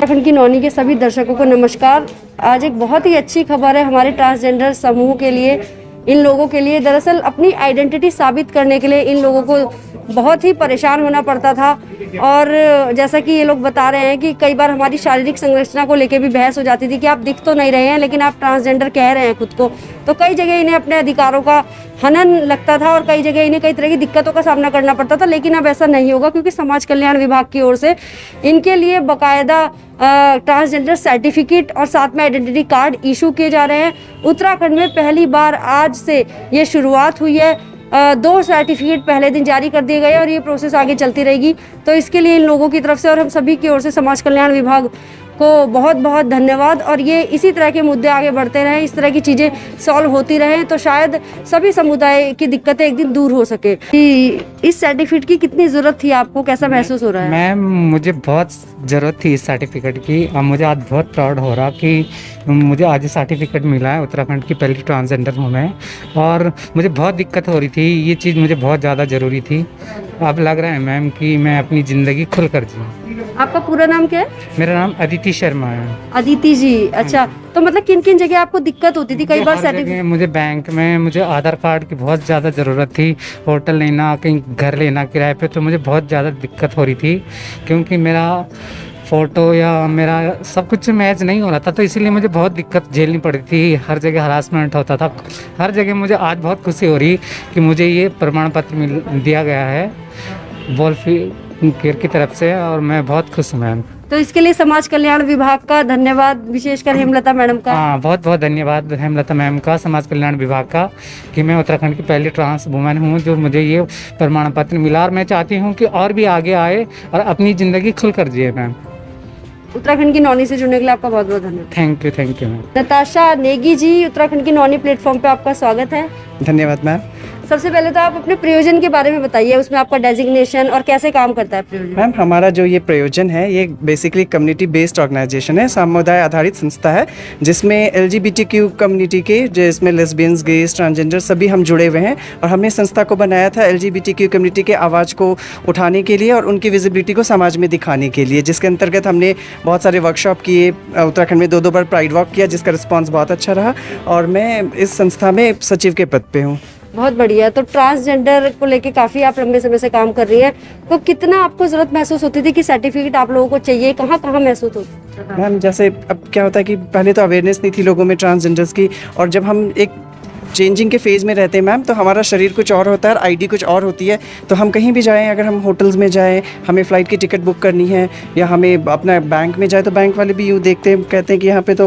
उत्तराखंड की नौनी के सभी दर्शकों को नमस्कार। आज एक बहुत ही अच्छी खबर है हमारे ट्रांसजेंडर समूह के लिए, इन लोगों के लिए। दरअसल अपनी आइडेंटिटी साबित करने के लिए इन लोगों को बहुत ही परेशान होना पड़ता था और जैसा कि ये लोग बता रहे हैं कि कई बार हमारी शारीरिक संरचना को लेकर भी बहस हो जाती थी कि आप दिख तो नहीं रहे हैं लेकिन आप ट्रांसजेंडर कह रहे हैं खुद को। तो कई जगह इन्हें अपने अधिकारों का हनन लगता था और कई जगह इन्हें कई तरह की दिक्कतों का सामना करना पड़ता था, लेकिन अब ऐसा नहीं होगा क्योंकि समाज कल्याण विभाग की ओर से इनके लिए बाकायदा ट्रांसजेंडर सर्टिफिकेट और साथ में आइडेंटिटी कार्ड इशू किए जा रहे हैं। उत्तराखंड में पहली बार आज से ये शुरुआत हुई है। 2 सर्टिफिकेट पहले दिन जारी कर दिए गए और ये प्रोसेस आगे चलती रहेगी। तो इसके लिए इन लोगों की तरफ से और हम सभी की ओर से समाज कल्याण विभाग को बहुत बहुत धन्यवाद। और ये इसी तरह के मुद्दे आगे बढ़ते रहें, इस तरह की चीज़ें सॉल्व होती रहें तो शायद सभी समुदाय की दिक्कतें एक दिन दूर हो सके। इस सर्टिफिकेट की कितनी ज़रूरत थी आपको, कैसा महसूस हो रहा है? मैम मुझे बहुत ज़रूरत थी इस सर्टिफिकेट की और मुझे आज बहुत प्राउड हो रहा कि मुझे आज सर्टिफिकेट मिला है। उत्तराखंड की पहली ट्रांसजेंडर हूँ मैं और मुझे बहुत दिक्कत हो रही थी, ये चीज़ मुझे बहुत ज़्यादा ज़रूरी थी। अब लग रहा है मैम कि मैं अपनी ज़िंदगी खुल कर जीऊँ। आपका पूरा नाम क्या है? मेरा नाम अदिति शर्मा है। अदिति जी, अच्छा। तो मतलब किन किन जगह आपको दिक्कत होती थी? कई बार सर्टिफिकेट मुझे बैंक में मुझे आधार कार्ड की बहुत ज़्यादा ज़रूरत थी, होटल लेना, कहीं घर लेना किराए पे, तो मुझे बहुत ज़्यादा दिक्कत हो रही थी क्योंकि मेरा फ़ोटो या मेरा सब कुछ मैच नहीं हो रहा था, तो इसीलिए मुझे बहुत दिक्कत झेलनी पड़ी थी। हर जगह हरासमेंट होता था, हर जगह। मुझे आज बहुत खुशी हो रही कि मुझे ये प्रमाण पत्र दिया गया है वेलफेयर की तरफ से और मैं बहुत खुश हूँ मैम। तो इसके लिए समाज कल्याण विभाग का धन्यवाद, विशेषकर हेमलता मैडम का। हाँ, बहुत बहुत धन्यवाद हेमलता मैम का, समाज कल्याण विभाग का, कि मैं उत्तराखंड की पहली ट्रांस वुमेन हूँ जो मुझे ये प्रमाण पत्र मिला और मैं चाहती हूँ कि और भी आगे आए और अपनी ज़िंदगी खुल कर जिए मैम। उत्तराखंड की नौनी से जुड़ने के लिए आपका बहुत बहुत धन्यवाद। Thank you ma'am. Natasha Negi ji, Uttarakhand की नौनी प्लेटफॉर्म पे आपका स्वागत है। धन्यवाद मैम। सबसे पहले तो आप अपने प्रयोजन के बारे में बताइए, उसमें आपका डेजिग्नेशन और कैसे काम करता है प्रयोजन? मैम हमारा जो ये प्रयोजन है ये बेसिकली कम्युनिटी बेस्ड ऑर्गेनाइजेशन है, समुदाय आधारित संस्था है जिसमें LGBTQ कम्युनिटी के, जिसमें लेस्बियंस, गेज, ट्रांसजेंडर सभी हम जुड़े हुए हैं। और हमने संस्था को बनाया था LGBTQ कम्युनिटी के आवाज़ को उठाने के लिए और उनकी विजिबिलिटी को समाज में दिखाने के लिए, जिसके अंतर्गत हमने बहुत सारे वर्कशॉप किए। उत्तराखंड में 2 बार प्राइड वॉक किया जिसका रिस्पॉन्स बहुत अच्छा रहा और मैं इस संस्था में सचिव के पद पे हूँ। बहुत बढ़िया। तो ट्रांसजेंडर को लेके काफ़ी आप लंबे समय से काम कर रही है, तो कितना आपको ज़रूरत महसूस होती थी कि सर्टिफिकेट आप लोगों को चाहिए, कहाँ कहाँ महसूस होती है? मैम जैसे अब क्या होता है कि पहले तो अवेयरनेस नहीं थी लोगों में ट्रांसजेंडर्स की, और जब हम एक चेंजिंग के फेज़ में रहते हैं मैम, तो हमारा शरीर कुछ और होता है और आईडी कुछ और होती है। तो हम कहीं भी जाएं, अगर हम होटल्स में जाएं, हमें फ़्लाइट की टिकट बुक करनी है या हमें अपना बैंक में जाए, तो बैंक वाले भी यूँ देखते हैं, कहते हैं कि यहाँ पे तो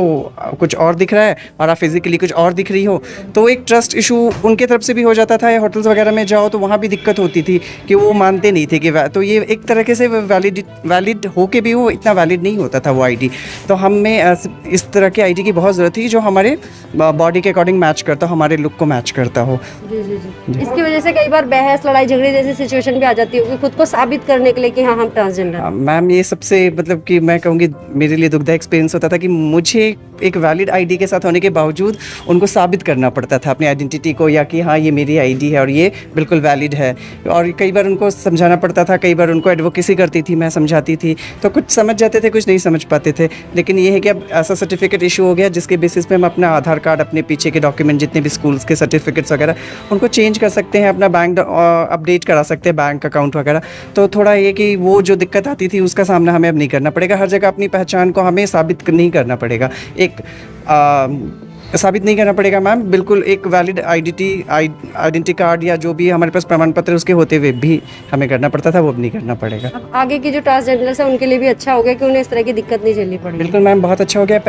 कुछ और दिख रहा है और आप फिज़िकली कुछ और दिख रही हो। तो एक ट्रस्ट इशू उनके तरफ से भी हो जाता था। या होटल्स वगैरह में जाओ तो वहाँ भी दिक्कत होती थी कि वो मानते नहीं थे कि तो ये एक तरीके से वैलिड हो के भी वो इतना वैलिड नहीं होता था वो आईडी। तो हमें इस तरह की आईडी की बहुत ज़रूरत थी जो हमारे बॉडी के अकॉर्डिंग मैच करता हो, हमारे लुक को मैच करता हो। जी जी जी। इसकी वजह से कई बार बहस, लड़ाई झगड़े जैसी सिचुएशन भी आ जाती होगी खुद को साबित करने के लिए कि हाँ हम ट्रांसजेंडर। मैम ये सबसे मतलब कि मैं कहूँगी मेरे लिए दुखदायक एक्सपीरियंस होता था कि मुझे एक वैलिड आईडी के साथ होने के बावजूद उनको साबित करना पड़ता था अपनी आइडेंटिटी को, या कि हाँ ये मेरी आईडी है और ये बिल्कुल वैलिड है। और कई बार उनको समझाना पड़ता था, कई बार उनको एडवोकेसी करती थी, मैं समझाती थी, तो कुछ समझ जाते थे, कुछ नहीं समझ पाते थे। लेकिन ये है कि अब ऐसा सर्टिफिकेट इशू हो गया जिसके बेसिस पे हम अपना आधार कार्ड, अपने पीछे के डॉक्यूमेंट जितने भी स्कूल्स के सर्टिफिकेट्स वगैरह उनको चेंज कर सकते हैं, अपना बैंक अपडेट करा सकते हैं, बैंक अकाउंट वगैरह। तो थोड़ा ये कि वो जो दिक्कत आती थी उसका सामना हमें अब नहीं करना पड़ेगा। हर जगह अपनी पहचान को हमें साबित नहीं करना पड़ेगा, एक साबित नहीं करना पड़ेगा मैम। बिल्कुल एक वैलिड आइडेंटिटी कार्ड या जो भी हमारे पास प्रमाण पत्र उसके होते हुए भी हमें करना पड़ता था, वो अब नहीं करना पड़ेगा। अब आगे के जो ट्रांसजेंडर्स हैं उनके लिए भी अच्छा हो गया कि उन्हें इस तरह की दिक्कत नहीं झेलनी पड़ी। बिल्कुल मैम, बहुत अच्छा हो गया।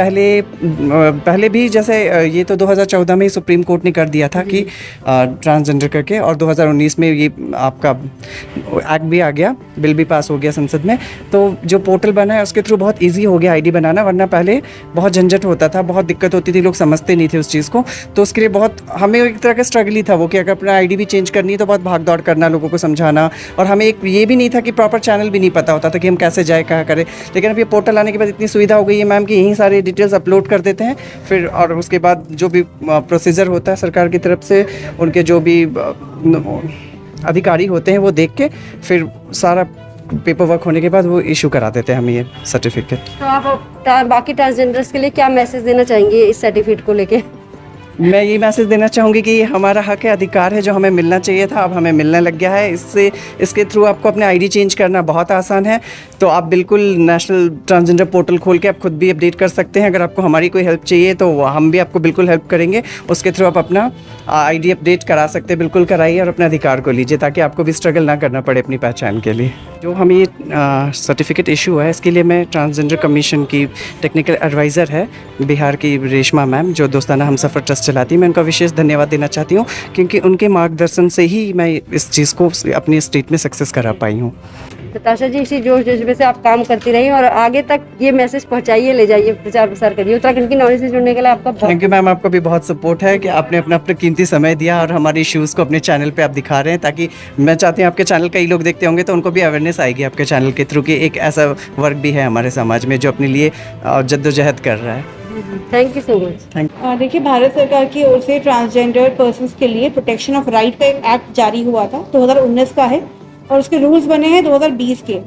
पहले भी जैसे ये तो 2014 में सुप्रीम कोर्ट ने कर दिया था कि ट्रांसजेंडर करके, और 2019 में ये आपका एक्ट भी आ गया, बिल भी पास हो गया संसद में। तो जो पोर्टल बना है उसके थ्रू बहुत ईजी हो गया आईडी बनाना, वरना पहले बहुत झंझट होता था, बहुत दिक्कत होती थी, लोग समझते नहीं थे उस चीज़ को। तो उसके लिए बहुत हमें एक तरह का स्ट्रगल ही था वो, कि अगर अपना आईडी भी चेंज करनी है तो बहुत भाग दौड़ करना, लोगों को समझाना, और हमें एक ये भी नहीं था कि प्रॉपर चैनल भी नहीं पता होता था कि हम कैसे जाए, कहाँ करें। लेकिन अब ये पोर्टल आने के बाद इतनी सुविधा हो गई है मैम कि यहीं सारी डिटेल्स अपलोड कर देते हैं फिर, और उसके बाद जो भी प्रोसीजर होता है सरकार की तरफ से, उनके जो भी अधिकारी होते हैं वो देख के फिर सारा पेपर वर्क होने के बाद वो इशू करा देते हैं हमें ये सर्टिफिकेट। तो आप बाकी ट्रांसजेंडर्स के लिए क्या मैसेज देना चाहेंगे इस सर्टिफिकेट को लेके? मैं ये मैसेज देना चाहूँगी कि ये हमारा हक है, अधिकार है, जो हमें मिलना चाहिए था अब हमें मिलने लग गया है। इसके थ्रू आपको अपने आईडी चेंज करना बहुत आसान है। तो आप बिल्कुल नेशनल ट्रांसजेंडर पोर्टल खोल के आप खुद भी अपडेट कर सकते हैं। अगर आपको हमारी कोई हेल्प चाहिए तो हम भी आपको बिल्कुल हेल्प करेंगे। उसके थ्रू आप अपना आईडी अपडेट करा सकते हैं, बिल्कुल कराइए और अपने अधिकार को लीजिए ताकि आपको भी स्ट्रगल ना करना पड़े अपनी पहचान के लिए। जो हमें ये सर्टिफिकेट इशू हुआ है इसके लिए मैं ट्रांसजेंडर कमीशन की टेक्निकल एडवाइज़र है बिहार की रेशमा मैम, जो दोस्ताना हमसफ़र ट्रस्ट चलाती है। मैं उनका विशेष धन्यवाद देना चाहती हूँ क्योंकि उनके मार्गदर्शन से ही मैं इस चीज़ को अपनी स्टेट में सक्सेस करा पाई हूँ। नताशा जी, इसी जोश जज्बे से आप काम करती रहिए और आगे तक ये मैसेज पहुंचाइए, ले जाइए, प्रचार प्रसार करिए। उत्तराखंड की नॉलेज से जुड़ने के लिए आपका थैंक यू मैम, आपका भी बहुत सपोर्ट है कि आपने अपना कीमती समय दिया और हमारे इश्यूज़ को अपने चैनल पे आप दिखा रहे हैं, ताकि मैं चाहती हूँ आपके चैनल कई लोग देखते होंगे तो उनको भी अवेयरनेस आएगी आपके चैनल के थ्रू कि एक ऐसा वर्क भी है हमारे समाज में जो अपने लिए जद्दोजहद कर रहा है। Thank you so much. देखिए, भारत सरकार की ओर से ट्रांसजेंडर पर्सन्स के लिए प्रोटेक्शन ऑफ राइट का एक एक्ट जारी हुआ था, 2019 का है, और उसके रूल्स बने हैं 2020 के।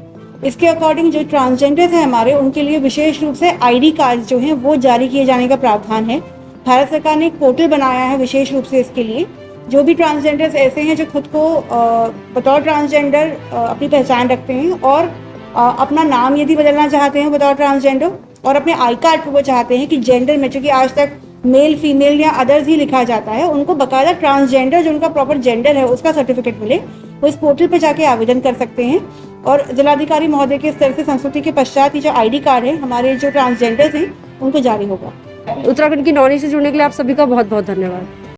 इसके अकॉर्डिंग जो ट्रांसजेंडर्स हैं हमारे, उनके लिए विशेष रूप से आईडी कार्ड जो हैं वो जारी किए जाने का प्रावधान है। भारत सरकार ने एक पोर्टल बनाया है विशेष रूप से इसके लिए। जो भी ट्रांसजेंडर्स ऐसे हैं जो खुद को बतौर ट्रांसजेंडर अपनी पहचान रखते हैं और अपना नाम यदि बदलना चाहते हैं बतौर ट्रांसजेंडर, और अपने आई कार्ड पर वो चाहते हैं कि जेंडर में, चूँकि आज तक मेल फीमेल या अदर्स ही लिखा जाता है, उनको बाकायदा ट्रांसजेंडर जो उनका प्रॉपर जेंडर है उसका सर्टिफिकेट मिले, वो इस पोर्टल पर जाके आवेदन कर सकते हैं। और जिलाधिकारी महोदय के स्तर से संस्तुति के पश्चात ही जो आईडी कार्ड है हमारे जो ट्रांसजेंडर्स हैं उनको जारी होगा। उत्तराखंड की नॉलेज से जुड़ने के लिए आप सभी का बहुत बहुत धन्यवाद।